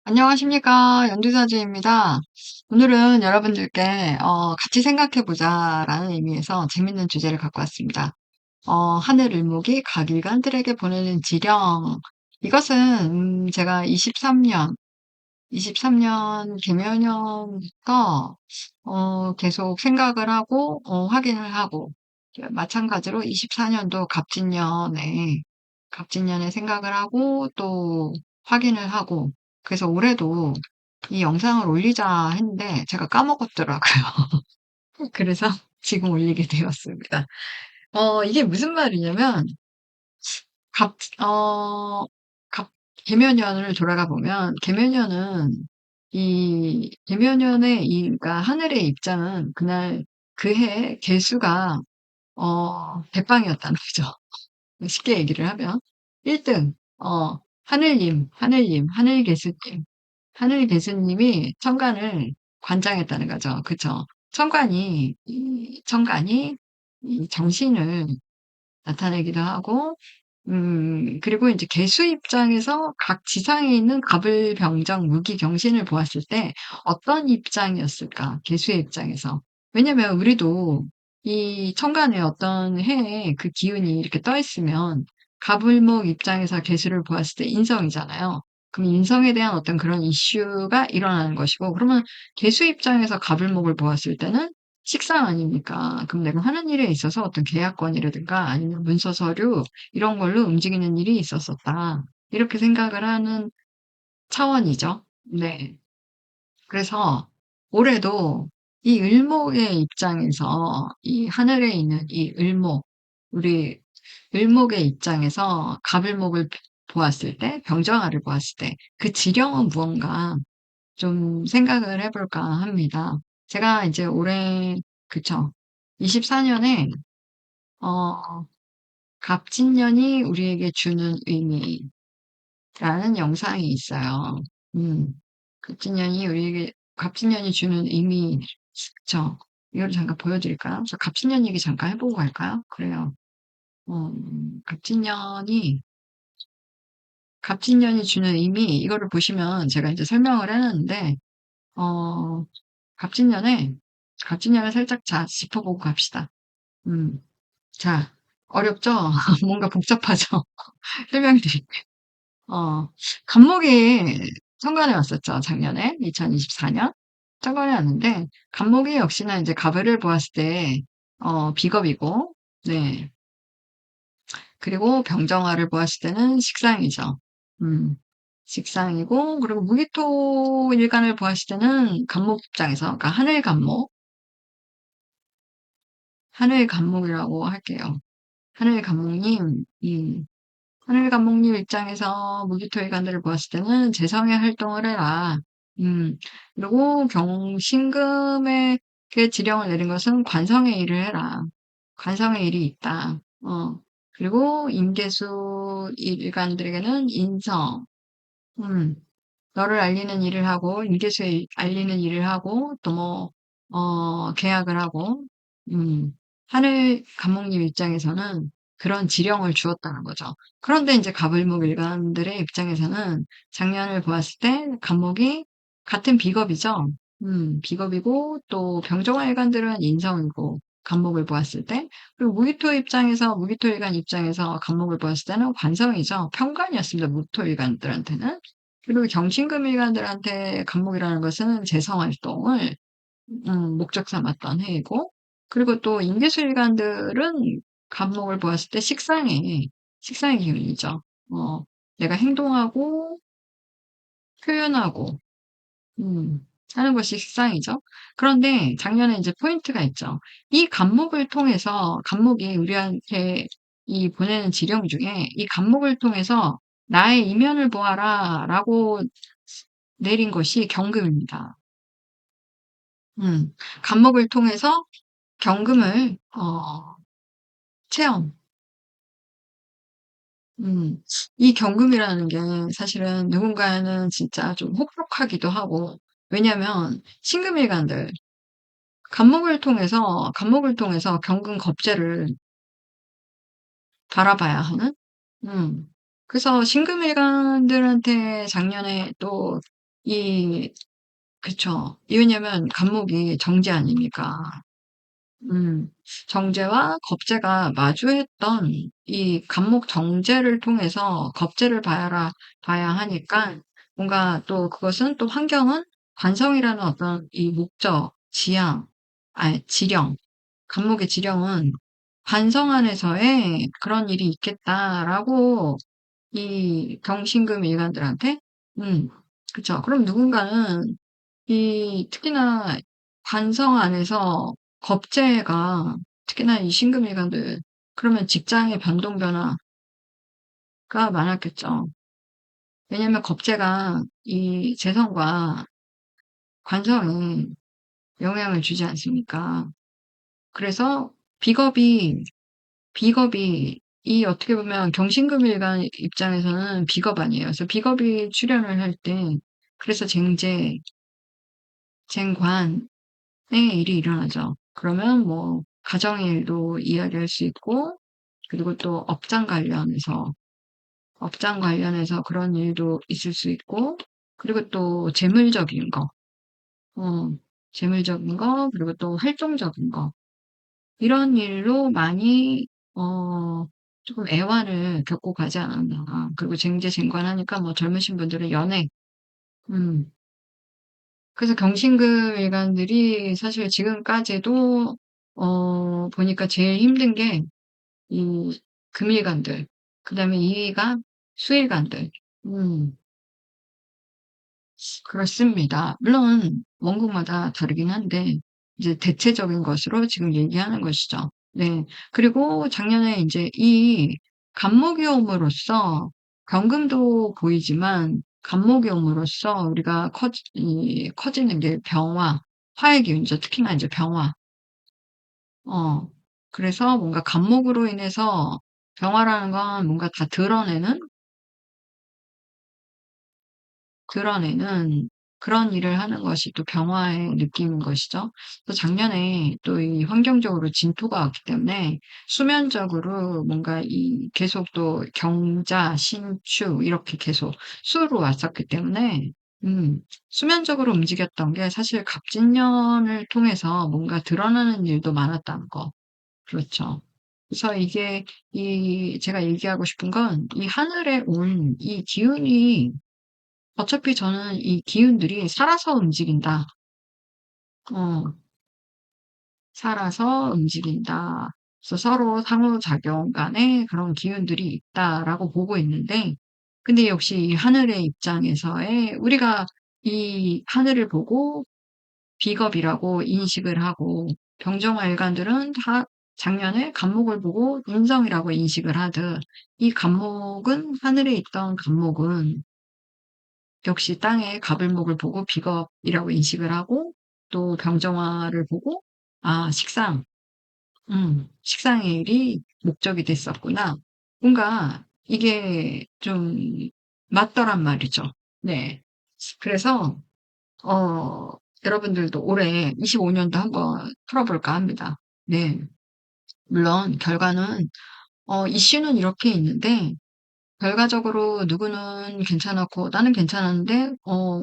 안녕하십니까. 연두사지입니다. 오늘은 여러분들께 같이 생각해보자라는 의미에서 재밌는 주제를 갖고 왔습니다. 하늘을목이 각일간들에게 보내는 지령. 이것은 제가 23년 개면연부터 계속 생각을 하고 확인을 하고 마찬가지로 24년도 갑진년에 생각을 하고 또 확인을 하고 그래서 올해도 이 영상을 올리자 했는데 제가 까먹었더라고요. 그래서 지금 올리게 되었습니다. 이게 무슨 말이냐면 갑, 어, 갑, 개면연을 돌아가 보면, 개면연의 그러니까 하늘의 입장은 그날 그 해 개수가, 대빵이었다는 거죠. 쉽게 얘기를 하면. 1등, 하늘개수님이 천간을 관장했다는 거죠. 그쵸? 천간이 이 정신을 나타내기도 하고, 그리고 이제 개수 입장에서 각 지상에 있는 갑을 병정, 무기, 경신을 보았을 때 어떤 입장이었을까? 개수의 입장에서. 왜냐면 우리도 이 천간에 어떤 해에 그 기운이 이렇게 떠 있으면 갑을목 입장에서 개수를 보았을 때 인성이잖아요. 그럼 인성에 대한 어떤 그런 이슈가 일어나는 것이고, 그러면 개수 입장에서 갑을목을 보았을 때는 식상 아닙니까? 그럼 내가 하는 일에 있어서 어떤 계약권이라든가 아니면 문서 서류 이런 걸로 움직이는 일이 있었었다. 이렇게 생각을 하는 차원이죠. 네. 그래서 올해도 이 을목의 입장에서 이 하늘에 있는 이 을목, 우리 을목의 입장에서 갑을목을 보았을 때, 병정화를 보았을 때, 그 지령은 무언가 좀 생각을 해볼까 합니다. 제가 이제 올해, 그쵸. 24년에, 어, 갑진년이 우리에게 주는 의미라는 영상이 있어요. 음, 갑진년이 주는 의미, 그쵸. 이거를 잠깐 보여드릴까요? 저 갑진년 얘기 잠깐 해보고 갈까요? 그래요. 어, 갑진년이, 갑진년이 주는 의미, 이거를 보시면 제가 이제 설명을 해놨는데, 어, 갑진년에, 갑진년을 살짝 짚어보고 갑시다. 음, 자, 어렵죠? 뭔가 복잡하죠? 설명드릴게요. 간목이 천간에 왔었죠, 작년에. 2024년. 천간에 왔는데, 간목이 역시나 이제 갑을 보았을 때, 비겁이고, 네. 그리고 병정화를 보았을 때는 식상이죠. 음, 식상이고, 그리고 무기토 일간을 보았을 때는 간목 입장에서, 그러니까 하늘 간목이라고 할게요. 하늘간목님, 하늘간목님 입장에서 무기토일간들을 보았을 때는 재성의 활동을 해라. 음, 그리고 신금의 그 지령을 내린 것은 관성의 일을 해라. 관성의 일이 있다. 그리고 임계수 일간들에게는 인성, 음, 너를 알리는 일을 하고, 임계수에 알리는 일을 하고, 또 뭐, 계약을 하고, 음, 하늘 감독님 입장에서는 그런 지령을 주었다는 거죠. 그런데 이제 가불목 일간들의 입장에서는 작년을 보았을 때 감목이 같은 비겁이죠. 비겁이고 또 병정화 일간들은 인성이고 간목을 보았을 때 그리고 무기토 일간 입장에서 간목을 보았을 때는 관성이죠. 편관이었습니다. 무토 일간들한테는. 그리고 경신금 일간들한테 간목이라는 것은 재성 활동을 목적 삼았던 해이고, 그리고 또 인기수 일간들은 간목을 보았을 때 식상의 기운이죠. 내가 행동하고, 표현하고, 하는 것이 식상이죠. 그런데 작년에 이제 포인트가 있죠. 이 간목이 우리한테 이 보내는 지령 중에 이 간목을 통해서 나의 이면을 보아라 라고 내린 것이 경금입니다. 간목을 통해서 경금을, 체험. 음, 이 경금이라는 게 사실은 누군가는 진짜 좀 혹독하기도 하고, 왜냐면, 신금일간들, 간목을 통해서 경금 겁재를 바라봐야 하는? 음. 그래서 신금일간들한테 작년에 또 이 그쵸. 이 왜냐면 간목이 정제 아닙니까? 음. 정제와 겁재가 마주했던 이 간목 정제를 통해서 겁재를 봐야 하니까 뭔가 또 그것은 또 환경은 관성이라는 어떤 이 목적, 지향, 아니 지령, 간목의 지령은 '관성 안에서의 그런 일이 있겠다.'라고 이 경신금 일간들한테 음 그쵸. 그럼 누군가는 이 특히나 관성 안에서 겁재가 특히나 이 신금일간들 그러면 직장의 변동 변화가 많았겠죠. 왜냐하면 겁재가 이 재성과 관성에 영향을 주지 않습니까? 그래서 비겁이 비겁이 이 어떻게 보면 경신금일간 입장에서는 비겁 아니에요. 그래서 비겁이 출현을 할 때 그래서 쟁제, 쟁관의 일이 일어나죠. 그러면 뭐 가정의 일도 이야기할 수 있고 그리고 또 업장 관련해서 그런 일도 있을 수 있고 그리고 또 재물적인 거, 어, 재물적인 거 그리고 또 활동적인 거 이런 일로 많이 어 조금 애환을 겪고 가지 않았나. 그리고 쟁제쟁관하니까 뭐 젊으신 분들은 연애 음 그래서 경신금 일간들이 사실 지금까지도 보니까 제일 힘든 게 이 금일간들 그다음에 이의가 수일간들. 음 그렇습니다. 물론 원국마다 다르긴 한데 이제 대체적인 것으로 지금 얘기하는 것이죠. 네. 그리고 작년에 인제 이 간목이 옴으로써 경금도 보이지만 간목이 옴으로써 우리가 커지는 게 병화, 화의 기운이죠. 특히나 인제 병화. 어. 그래서 뭔가 간목으로 인해서 병화라는 건 뭔가 다 드러내는 그런 일을 하는 것이 또 병화의 느낌인 것이죠. 또 작년에 또 이 환경적으로 진토가 왔기 때문에 수면적으로 뭔가 이 계속 또 경자, 신축 이렇게 계속 수로 왔었기 때문에 음 수면적으로 움직였던 게 사실 갑진년을 통해서 뭔가 드러나는 일도 많았다는 거. 그렇죠. 그래서 이게 이 제가 얘기하고 싶은 건 이 하늘에 온 이 기운이 어차피 저는 이 기운들이 살아서 움직인다. 어, 살아서 움직인다. 그래서 서로 상호작용 간에 그런 기운들이 있다라고 보고 있는데, 근데 역시 이 하늘의 입장에서의 우리가 이 하늘을 보고 비겁이라고 인식을 하고, 병정화 일간들은 다 작년에 간목을 보고 인성이라고 인식을 하듯, 이 간목은, 하늘에 있던 간목은 역시 땅의 가불목을 보고 비겁이라고 인식을 하고 또 병정화를 보고 '아 식상의 일이 목적이 됐었구나.' 뭔가 이게 좀 맞더란 말이죠. 네. 그래서 어 여러분들도 올해 25 년도 한번 풀어 볼까 합니다. 네. 물론 결과는 이슈는 이렇게 있는데 결과적으로 누구는 괜찮았고 나는 괜찮았는데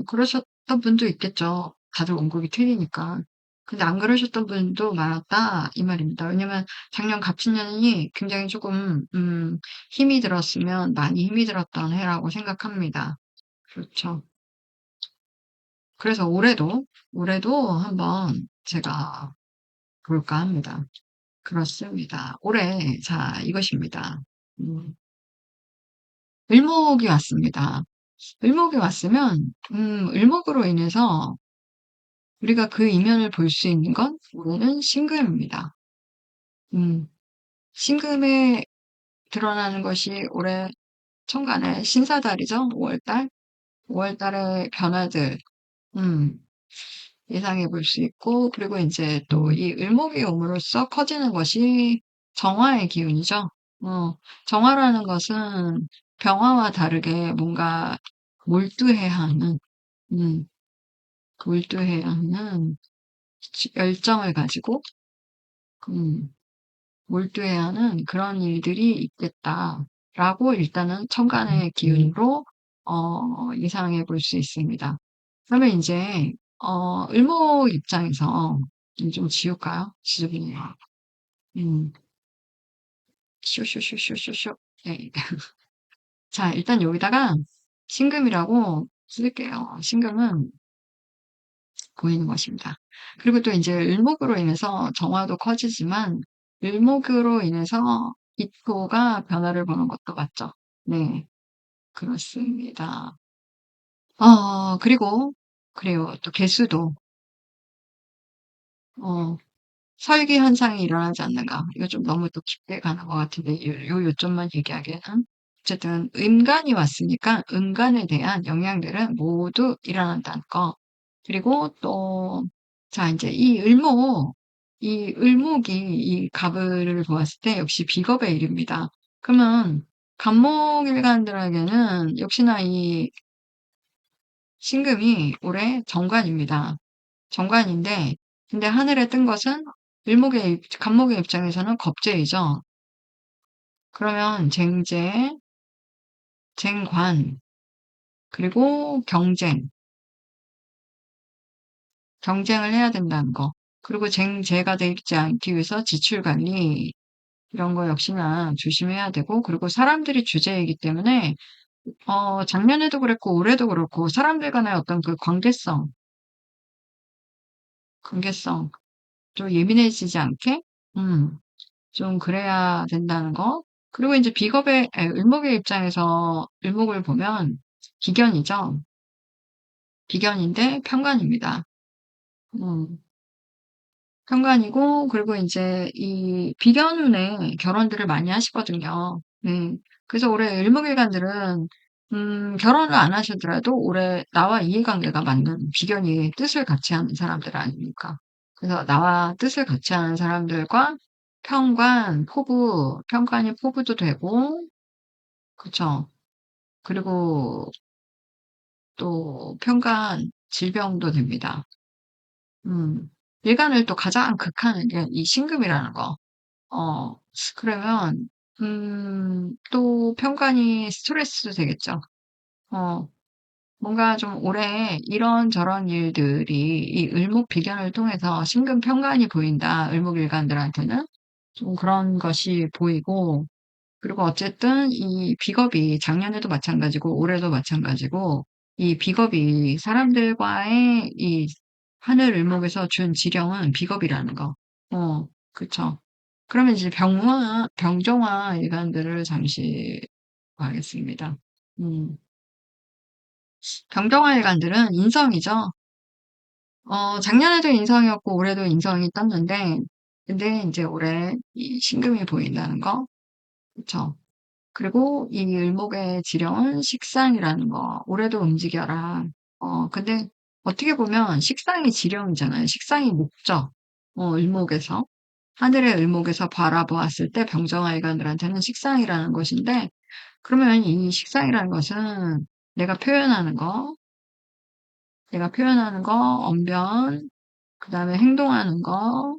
그러셨던 분도 있겠죠. 다들 원국이 틀리니까. 근데 안 그러셨던 분도 많았다 이 말입니다. 왜냐면 작년 갑진년이 굉장히 조금 힘이 들었으면 많이 힘이 들었던 해라고 생각합니다. 그렇죠. 그래서 올해도 한번 제가 볼까 합니다. 그렇습니다. 올해 자 이것입니다. 음 을목이 왔습니다. 을목이 왔으면 을목으로 인해서 우리가 그 이면을 볼 수 있는 건 올해는 신금입니다. 음 신금에 드러나는 것이 올해 천간의 신사달이죠. 5 월달. 5 월달의 변화들 음 예상해 볼 수 있고 그리고 인제 또 이 을목이 옴으로써 커지는 것이 정화의 기운이죠. 정화라는 것은 병화와 다르게 뭔가 몰두해야 하는 음 몰두해야 하는 열정을 가지고 음 몰두해야 하는 그런 일들이 있겠다라고 일단은 천간의 기운으로 예상해 볼 수 있습니다. 그러면 인제 을목 입장에서 좀 지울까요? 지저분해요. 음. 쇼쇼쇼쇼쇼쇼. 네. 자, 일단 여기다가 신금이라고 쓸게요. 신금은 보이는 것입니다. 그리고 또 인제 을목으로 인해서 정화도 커지지만 을목으로 인해서 입토가 변화를 보는 것도 맞죠? 네. 그렇습니다. 그리고 그래요. 또 개수도 어 설기 현상이 일어나지 않는가. 이거 좀 너무 또 깊게 가는 것 같은데 요점만 얘기하기에는. 어쨌든 음간이 왔으니까 음간에 대한 영향들은 모두 일어난다는 거. 그리고 또 자 인제 이 을목이 이 갑을 보았을 때 역시 비겁의 일입니다. 그러면 갑목일간들에게는 역시나 이 신금이 올해 정관입니다. 정관인데 근데 하늘에 뜬 것은 갑목의 입장에서는 겁재이죠. 그러면 쟁재, 쟁관, 그리고 경쟁을 해야 된다는 거. 그리고 쟁재가 되지 않기 위해서 지출 관리 이런 거 역시나 조심해야 되고 그리고 사람들이 주제이기 때문에 작년에도 그랬고 올해도 그렇고 사람들 간의 어떤 그 관계성 좀 예민해지지 않게 음. 좀 그래야 된다는 거. 그리고 인제 을목의 입장에서 을목을 보면 비견이죠. 비견인데 편관입니다. 음. 편관이고 그리고 인제 이 비견운에 결혼들을 많이 하시거든요. 네. 그래서 올해 을목일간들은 결혼을 안 하시더라도 올해 나와 이해관계가 맞는 비견이 뜻을 같이 하는 사람들 아닙니까? 그래서 나와 뜻을 같이 하는 사람들과 편관이 포부도 되고 그쵸. 그리고 또 편관 질병도 됩니다. 음. 일간을 또 가장 극하는 게 이 신금이라는 거. 어 그러면 또 편관이 스트레스도 되겠죠. 어 뭔가 좀 올해 이런저런 일들이 이 을목비견을 통해서 신금 편관이 보인다. 을목일간들한테는 좀 그런 것이 보이고 그리고 어쨌든 이 비겁이 작년에도 마찬가지고 올해도 마찬가지고 이 비겁이 사람들과의 이 하늘 을목에서 준 지령은 비겁이라는 거. 그쵸. 그러면 이제 병정화 일간들을 잠시 봐야겠습니다. 음. 병정화 일간들은 인성이죠. 작년에도 인성이었고 올해도 인성이 떴는데 근데 인제 올해 이 신금이 보인다는 거. 그쵸. 그리고 이 을목의 지령은 식상이라는 거. 올해도 움직여라. 근데 어떻게 보면 식상이 지령이잖아요. 식상이 목적. 을목에서. 하늘의 을목에서 바라보았을 때 병정아이관들한테는 식상이라는 것인데 그러면 이 식상이라는 것은 내가 표현하는 거, 언변, 그다음에 행동하는 거,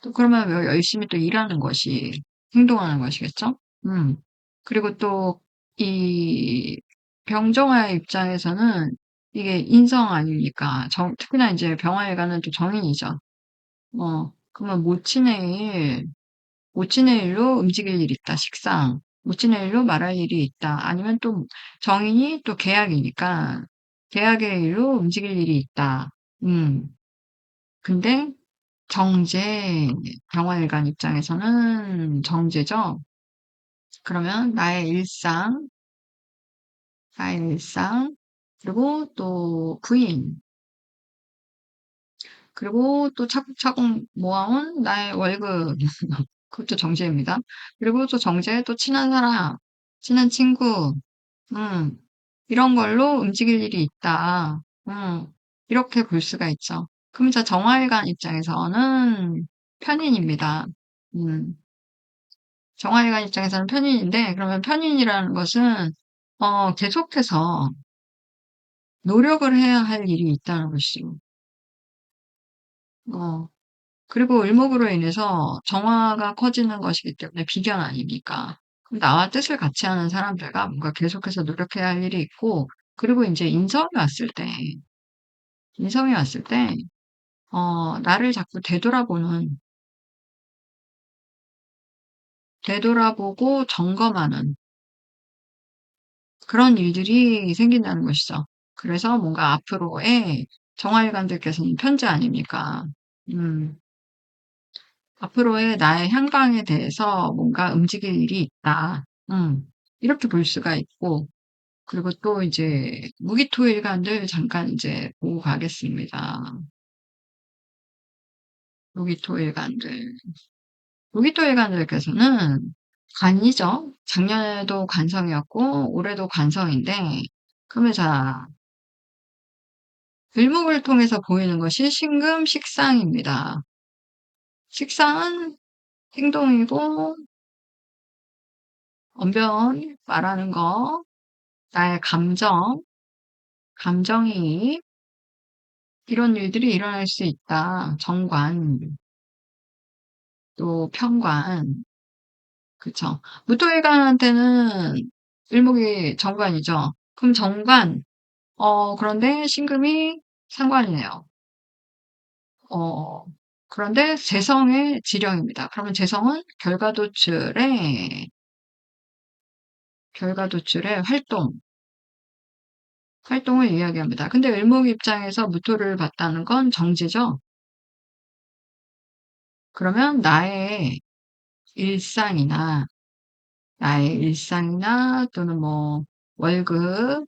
또 그러면 뭐 열심히 또 일하는 것이 행동하는 것이겠죠? 음. 그리고 또 이 병정화의 입장에서는 이게 인성 아닙니까? 특히나 이제 병화일간은 또 정인이죠. 그러면 모친의 일로 움직일 일이 있다. 식상. 모친의 일로 말할 일이 있다. 아니면 또 정인이 또 계약이니까 계약의 일로 움직일 일이 있다. 음. 근데 병화일간 입장에서는 정제죠. 그러면 나의 일상, 그리고 또 부인, 그리고 또 차곡차곡 모아온 나의 월급, 그것도 정제입니다. 그리고 또 정제에 또 친한 사람, 친한 친구, 음, 이런 걸로 움직일 일이 있다. 이렇게 볼 수가 있죠. 그럼 자, 정화일간 입장에서는 편인입니다. 음, 정화일간 입장에서는 편인인데, 그러면 편인이라는 것은, 계속해서 노력을 해야 할 일이 있다는 것이죠. 어, 그리고 을목으로 인해서 정화가 커지는 것이기 때문에 비견 아닙니까? 그럼 나와 뜻을 같이 하는 사람들과 뭔가 계속해서 노력해야 할 일이 있고, 그리고 이제 인성이 왔을 때, 나를 자꾸 되돌아보고 점검하는 그런 일들이 생긴다는 것이죠. 그래서 뭔가 앞으로의 정화일관들께서는 편지 아닙니까? 음, 앞으로의 나의 향방에 대해서 뭔가 움직일 일이 있다. 이렇게 볼 수가 있고, 그리고 또 이제 무기토일관들 잠깐 이제 보고 가겠습니다. 무기토일관들. 무기토일관들께서는 관이죠. 작년에도 관성이었고, 올해도 관성인데, 그러면 자, 을목을 통해서 보이는 것이 신금 식상입니다. 식상은 행동이고, 언변, 말하는 거, 나의 감정이입, 이런 일들이 일어날 수 있다. 정관, 또 편관, 그쵸. 무토일관한테는 을목이 정관이죠. 그럼 정관, 그런데 신금이 상관이네요. 어, 그런데 재성의 지령입니다. 그러면 재성은 결과도출의 활동을 이야기합니다. 근데 을목 입장에서 무토를 봤다는 건 정지죠. 그러면 일상이나, 나의 일상이나 또는 뭐 월급,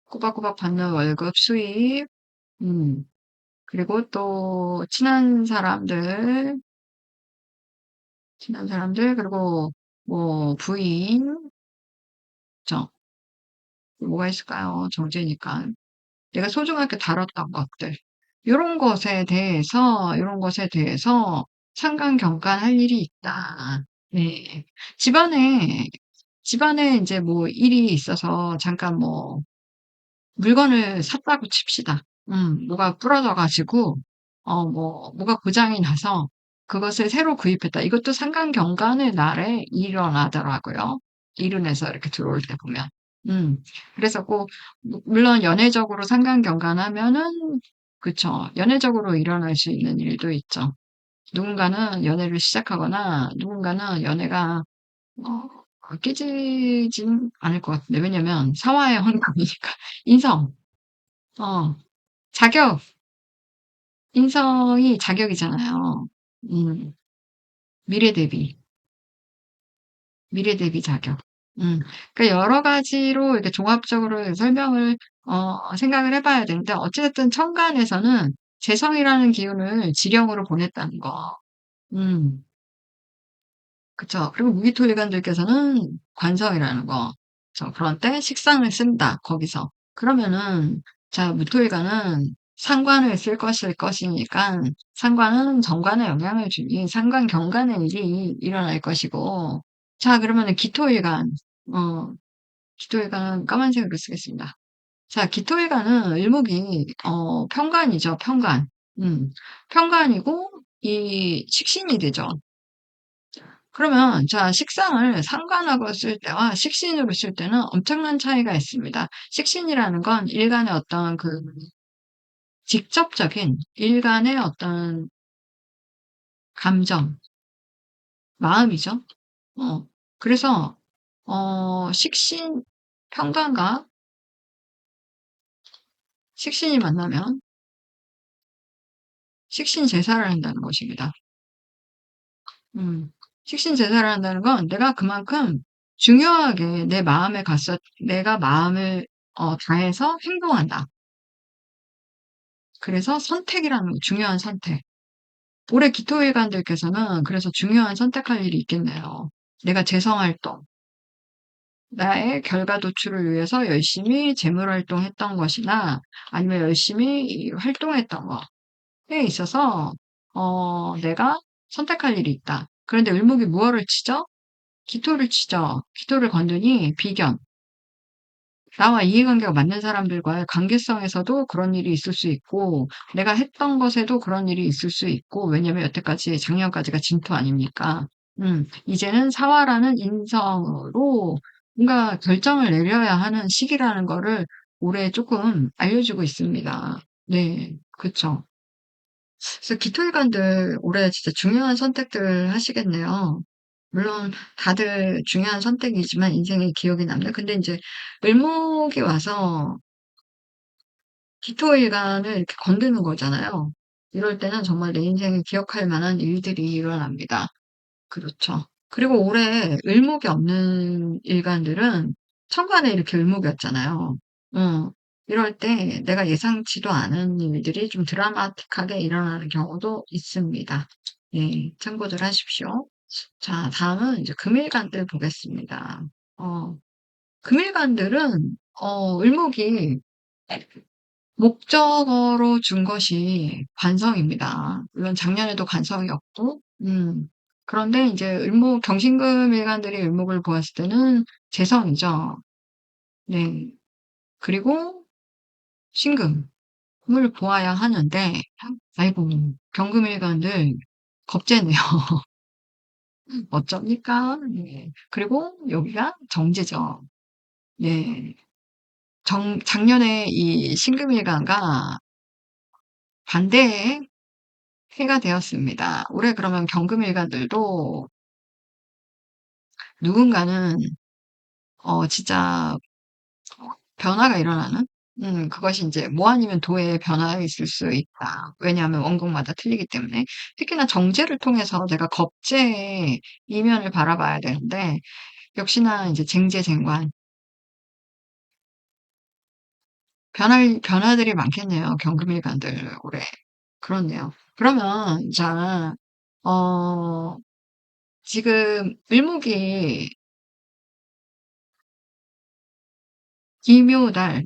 꼬박꼬박 받는 월급 수입, 음, 그리고 또 친한 사람들, 그리고 뭐 부인, 저, 뭐가 있을까요? 정제니까. 내가 소중하게 다뤘던 것들. 이런 것에 대해서 상관경관할 일이 있다. 네. 집안에, 집안에 이제 뭐 일이 있어서 잠깐 뭐 물건을 샀다고 칩시다. 뭐가 부러져가지고, 뭐가 고장이 나서 그것을 새로 구입했다. 이것도 상관경관의 날에 일어나더라고요. 이른에서 이렇게 들어올 때 보면. 음, 그래서 꼭, 물론 연애적으로 상관경관하면은, 그쵸. 연애적으로 일어날 수 있는 일도 있죠. 누군가는 연애를 시작하거나, 누군가는 연애가, 깨지진 않을 것 같은데. 왜냐면, 사화의 헌금이니까. 인성, 어, 자격, 인성이 자격이잖아요. 음, 미래 대비, 미래 대비 자격. 음, 그러니까 여러 가지로 이렇게 종합적으로 설명을, 생각을 해봐야 되는데, 어찌됐든 천간에서는 재성이라는 기운을 지령으로 보냈다는 거. 음, 그쵸. 그리고 무기토일관들께서는 관성이라는 거. 그런 때 식상을 쓴다, 거기서. 그러면은, 자, 무토일관은 상관을 쓸 것이니까, 상관은 정관에 영향을 주니, 상관 경관의 일이 일어날 것이고, 자, 그러면은 기토일관은 까만색으로 쓰겠습니다. 자, 기토일관은 을목이, 편관이죠, 편관. 음, 편관이고, 이 식신이 되죠. 그러면 자 식상을 상관하고 쓸 때와 식신으로 쓸 때는 엄청난 차이가 있습니다. 식신이라는 건 일간의 어떤 그 직접적인 일간의 어떤 감정, 마음이죠. 어, 그래서 식신 평관과 식신이 만나면 식신 제사를 한다는 것입니다. 음, 식신 제사를 한다는 건 내가 그만큼 중요하게 내가 마음을 다해서 행동한다. 그래서 선택이라는 중요한 선택. 올해 기토일관들께서는 그래서 중요한 선택할 일이 있겠네요. 내가 재성활동, 나의 결과 도출을 위해서 열심히 재물활동했던 것이나 아니면 열심히 활동했던 거에 있어서 내가 선택할 일이 있다. 그런데 을목이 무엇을 치죠? 기토를 치죠. 기토를 건드니 비견. 나와 이해관계가 맞는 사람들과의 관계성에서도 그런 일이 있을 수 있고, 내가 했던 것에도 그런 일이 있을 수 있고, 왜냐면 여태까지, 작년까지가 진토 아닙니까? 이제는 사화라는 인성으로 뭔가 결정을 내려야 하는 시기라는 거를 올해 조금 알려주고 있습니다. 네. 그쵸. 그래서 기토일관들 올해 진짜 중요한 선택들 하시겠네요. 물론 다들 중요한 선택이지만 인생에 기억이 남는. 근데 이제 을목이 와서 기토일관을 이렇게 건드는 거잖아요. 이럴 때는 정말 내 인생을 기억할 만한 일들이 일어납니다. 그렇죠. 그리고 올해 을목이 없는 일간들은 천간에 이렇게 을목이 었잖아요. 어. 이럴 때 내가 예상치도 않은 일들이 좀 드라마틱하게 일어나는 경우도 있습니다. 네, 참고들 하십시오. 자, 다음은 이제 금일간들 보겠습니다. 어, 금일간들은 을목이 목적어로 준 것이 관성입니다. 물론 작년에도 관성이었고, 그런데 이제 경신금 일간들이 을목을 보았을 때는 재성이죠. 네. 그리고 신금을 보아야 하는데, 아이고, 경금 일간들 겁재네요. 어쩝니까? 네. 그리고 여기가 정제죠. 네. 작년에 이 신금일간과 반대의 해가 되었습니다. 올해 그러면 경금일간들도 누군가는 진짜 변화가 일어나는 그것이 이제 뭐 아니면 도의 변화가 있을 수 있다. 왜냐하면 원국마다 틀리기 때문에. 특히나 정제를 통해서 내가 겁제의 이면을 바라봐야 되는데 역시나 이제 쟁제쟁관 변화들이 많겠네요. 경금일간들 올해. 그렇네요. 그러면 자, 어 지금 을목이 기묘달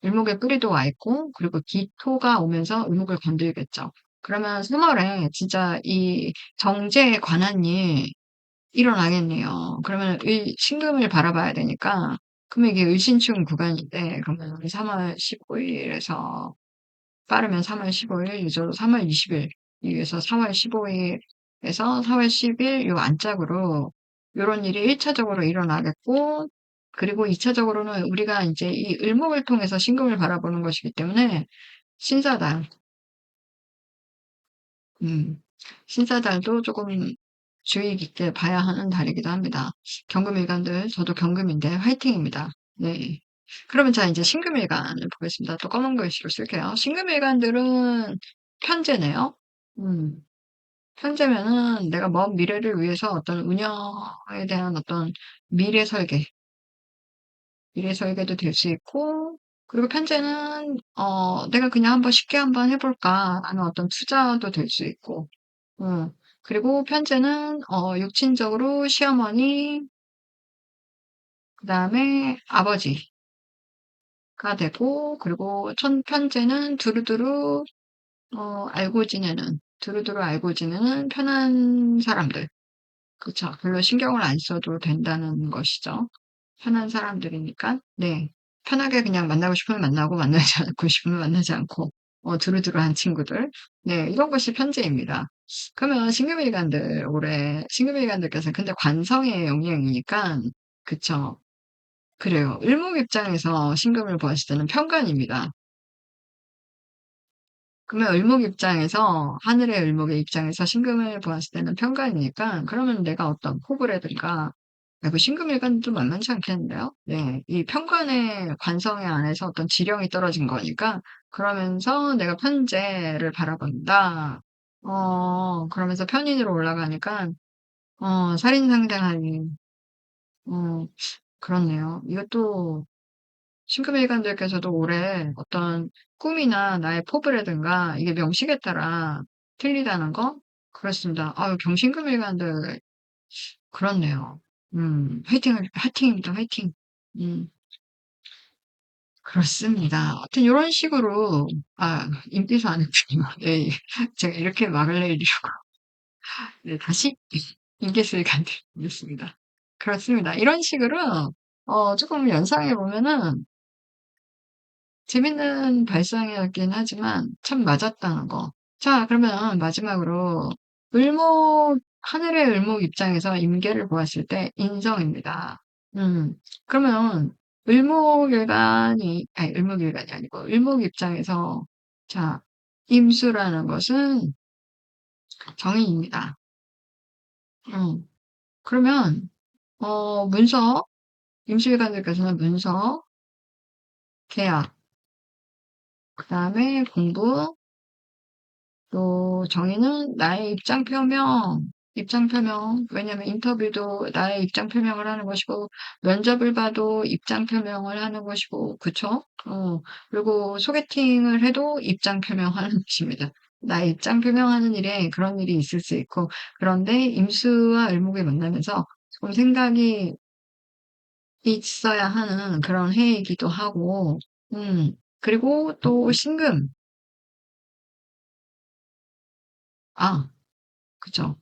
을목의 뿌리도 와 있고 그리고 기토가 오면서 을목을 건들겠죠. 그러면 3월에 진짜 이 정제에 관한 일 일어나겠네요. 그러면 신금을 바라봐야 되니까 그러면 이게 을신충 구간인데 그러면 3월 15일에서 빠르면 3월 15일, 늦어도 3월 20일, 위에서 4월 15일에서 4월 10일 요 안짝으로 요런 일이 1차적으로 일어나겠고, 그리고 2차적으로는 우리가 이제 이 을목을 통해서 신금을 바라보는 것이기 때문에 신사달, 음, 신사달도 조금 주의 깊게 봐야 하는 달이기도 합니다. 경금일간들, 저도 경금인데 화이팅입니다. 네. 그러면 자, 이제 신금일간을 보겠습니다. 또 검은 글씨로 쓸게요. 신금일간들은 편제네요. 음, 편제면은 내가 먼 미래를 위해서 어떤 운영에 대한 어떤 미래 설계, 미래 설계도 될 수 있고, 그리고 편제는, 내가 그냥 한번 쉽게 해볼까 하는 어떤 투자도 될 수 있고, 음, 그리고 편제는, 육친적으로 시어머니, 그 다음에 아버지가 되고, 그리고 편제는 두루두루 알고 지내는 편한 사람들. 그쵸. 별로 신경을 안 써도 된다는 것이죠. 편한 사람들이니까, 네. 편하게 그냥 만나고 싶으면 만나고, 만나지 않고 싶으면 만나지 않고, 두루두루한 친구들. 네, 이런 것이 편제입니다. 그러면 신금일간들께서 근데 관성의 영향이니까, 그쵸. 그래요. 을목 입장에서 신금을 보았을 때는 편관입니다. 그러면 하늘의 을목의 입장에서 신금을 보았을 때는 편관이니까, 그러면 내가 어떤 포부라든가, 그 신금일간도 만만치 않겠는데요? 네. 이 편관의 관성에 안에서 어떤 지령이 떨어진 거니까, 그러면서 내가 편재를 바라본다. 그러면서 편인으로 올라가니까, 살인상대할 일, 그렇네요. 이것도 신금일관들께서도 올해 어떤 꿈이나 나의 포부라든가 이게 명식에 따라 틀리다는 거? 그렇습니다. 아유, 경신금일관들 그렇네요. 화이팅입니다. 화이팅. 음, 그렇습니다. 하여튼 이런 식으로 인기수 안 했군요. 네, 제가 이렇게 막을 내리려고 네, 다시 인기수를 간드리겠습니다. 그렇습니다. 이런 식으로 조금 연상해 보면은 재밌는 발상이었긴 하지만 참 맞았다는 거. 자, 그러면 마지막으로 하늘의 을목 입장에서 임계를 보았을 때 인성입니다. 그러면 을목일간이, 아니, 을목일간이 아니고, 을목 입장에서, 자, 임수라는 것은 정인입니다. 음, 그러면, 문서, 임수일간들께서는 문서, 계약, 그 다음에 공부, 또 정의는 나의 입장 표명. 왜냐면 인터뷰도 나의 입장 표명을 하는 것이고, 면접을 봐도 입장 표명을 하는 것이고, 그쵸? 그리고 소개팅을 해도 입장 표명하는 것입니다. 나의 입장 표명하는 일에 그런 일이 있을 수 있고, 그런데 임수와 을목이 만나면서 좀 생각이 있어야 하는 그런 해이기도 하고, 그리고 또 신금. 아, 그쵸.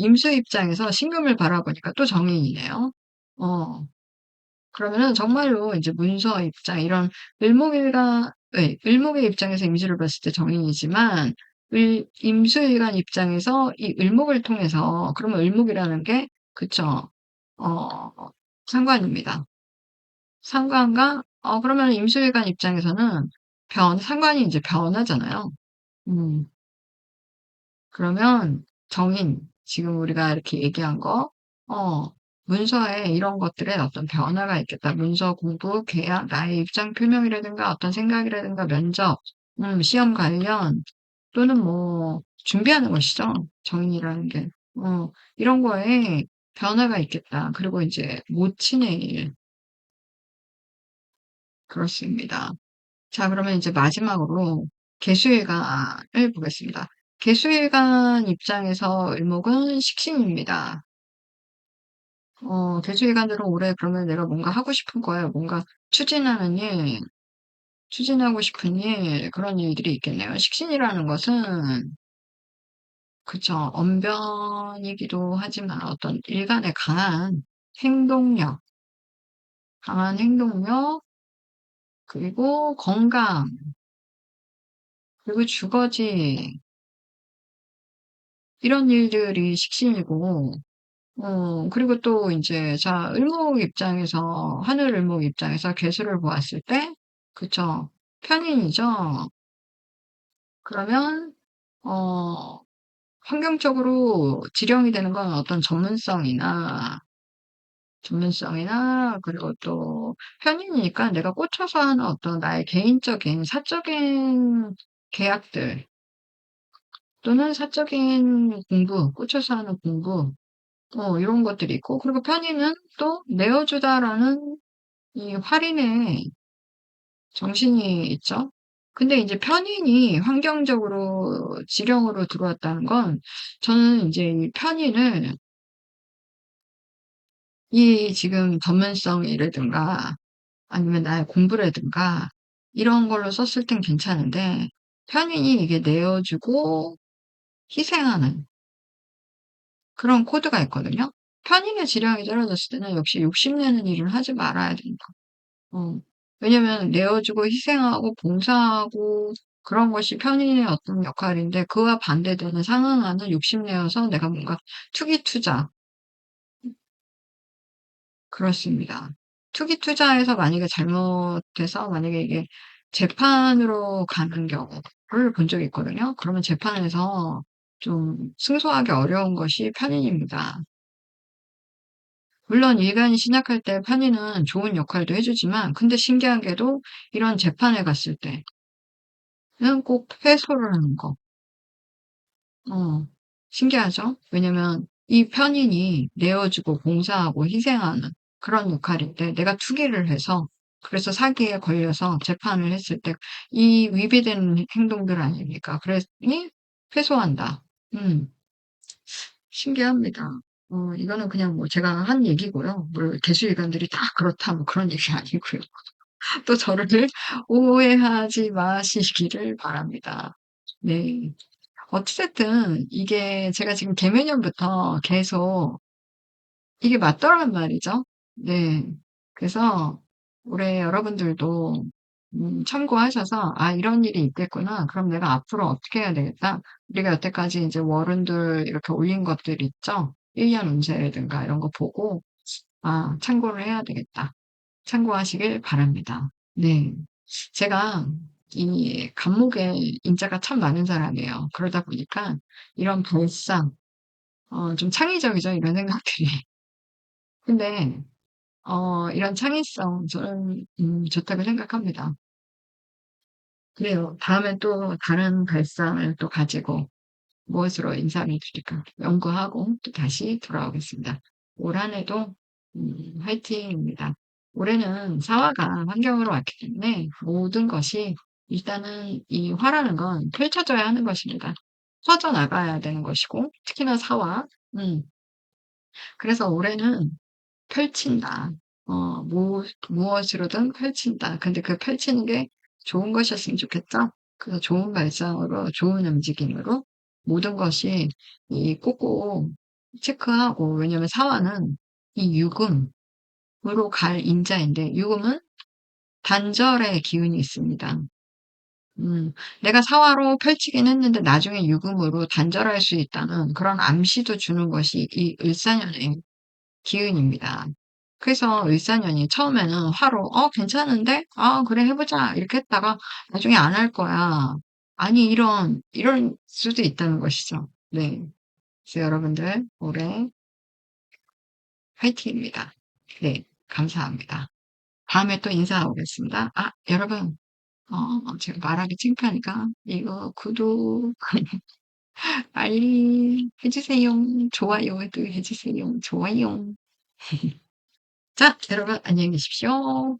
임수 입장에서 신금을 바라보니까 또 정인이네요. 어, 그러면은 정말로 이제 문서 입장, 이런 을목의 입장에서 임수를 봤을 때 정인이지만, 임수일간 입장에서 이 을목을 통해서, 그러면 을목이라는 게, 그쵸. 어, 상관입니다. 상관과, 그러면 임수일간 입장에서는 상관이 이제 변하잖아요. 음. 그러면 정인, 지금 우리가 이렇게 얘기한 거, 어, 문서에 이런 것들에 어떤 변화가 있겠다. 문서 공부, 계약, 나의 입장 표명이라든가 어떤 생각이라든가 면접, 시험 관련 또는 뭐 준비하는 것이죠. 정인이라는 게. 이런 거에 변화가 있겠다. 그리고 이제 모친의 일, 그렇습니다. 자, 그러면 이제 마지막으로 개수일간을 보겠습니다. 개수일간 입장에서 을목은 식신입니다. 개수일간들은 올해 그러면 내가 뭔가 하고 싶은 거예요. 뭔가 추진하는 일, 추진하고 싶은 일, 그런 일들이 있겠네요. 식신이라는 것은, 그쵸, 언변이기도 하지만 어떤 일간의 행동력, 강한 행동력, 그리고 건강, 그리고 주거지, 이런 일들이 식신이고, 그리고 또 이제 자 하늘 을목 입장에서 개수를 보았을 때 그쵸. 편인이죠. 그러면 어 환경적으로 지령이 되는 건 어떤 전문성이나 그리고 또 편인이니까 내가 꽂혀서 하는 어떤 나의 개인적인 사적인 계약들 또는 사적인 공부, 꽂혀서 하는 공부 이런 것들이 있고, 그리고 편의는 또 내어주다라는 이 할인의 정신이 있죠. 근데 이제 편인이 환경적으로 지령으로 들어왔다는 건 저는 이제 이 편인을 이 지금 전문성이라든가 아니면 나의 공부라든가 이런 걸로 썼을 땐 괜찮은데 편인이 이게 내어주고 희생하는 그런 코드가 있거든요. 편인의 지령이 떨어졌을 때는 역시 욕심내는 일을 하지 말아야 된다. 어. 왜냐면 내어주고 희생하고 봉사하고 그런 것이 편인의 어떤 역할인데 그와 반대되는 상응하는 욕심내어서 내가 뭔가 투기 투자 그렇습니다. 투기 투자해서 만약에 잘못돼서 만약에 이게 재판으로 가는 경우를 본 적이 있거든요. 그러면 재판에서 좀 승소하기 어려운 것이 편인입니다. 물론 일간이 신약할 때 편인은 좋은 역할도 해주지만 근데 신기한 게도 이런 재판에 갔을 때 는 꼭 패소를 하는 거. 신기하죠? 왜냐면 이 편인이 내어주고 봉사하고 희생하는 그런 역할인데 내가 투기를 해서 그래서 사기에 걸려서 재판을 했을 때 이 위배되는 행동들 아닙니까? 그랬니 패소한다. 음, 신기합니다. 이거는 그냥 뭐 제가 한 얘기고요. 뭐 개수일관들이 다 그렇다 뭐 그런 얘기 아니고요. 또 저를 오해하지 마시기를 바랍니다. 네. 어찌됐든 이게 제가 지금 개면연부터 계속 이게 맞더란 말이죠. 네. 그래서 올해 여러분들도 참고하셔서 '아 이런 일이 있겠구나. 그럼 내가 앞으로 어떻게 해야 되겠다.' 우리가 여태까지 이제 월운들 이렇게 올린 것들 있죠. 1년 운세라든가 이런 거 보고 참고를 해야 되겠다. 참고하시길 바랍니다. 네. 제가 이 감목에 인자가 참 많은 사람이에요. 그러다 보니까 이런 발상, 좀 창의적이죠, 이런 생각들이. 근데 이런 창의성 저는 좋다고 생각합니다. 그래요. 다음엔 또 다른 발상을 또 가지고 무엇으로 인사를 드릴까 연구하고 또 다시 돌아오겠습니다. 올 한해도 화이팅입니다. 올해는 사화가 환경으로 왔기 때문에 모든 것이 일단은 이 화라는 건 펼쳐져야 하는 것입니다. 퍼져나가야 되는 것이고 특히나 사화. 음 그래서 올해는 펼친다. 무엇으로든 펼친다. 근데 그 펼치는 게 좋은 것이었으면 좋겠죠? 그래서 좋은 발상으로, 좋은 움직임으로 모든 것이 이 꼭꼭 체크하고, 왜냐면 사화는 이 유금으로 갈 인자인데, 유금은 단절의 기운이 있습니다. 내가 사화로 펼치긴 했는데 나중에 유금으로 단절할 수 있다는 그런 암시도 주는 것이 이 을사년의 기운입니다. 그래서 을사년이 처음에는 화로 괜찮은데? 그래 해보자 이렇게 했다가 나중에 안 할 거야. 아니 이런 수도 있다는 것이죠. 네. 그래서 여러분들 올해 화이팅입니다. 네. 감사합니다. 다음에 또 인사하겠습니다. 여러분 제가 말하기 창피하니까 이거 구독 빨리 해주세요. 좋아요도 해주세요. 좋아요. 자, 여러분 안녕히 계십시오.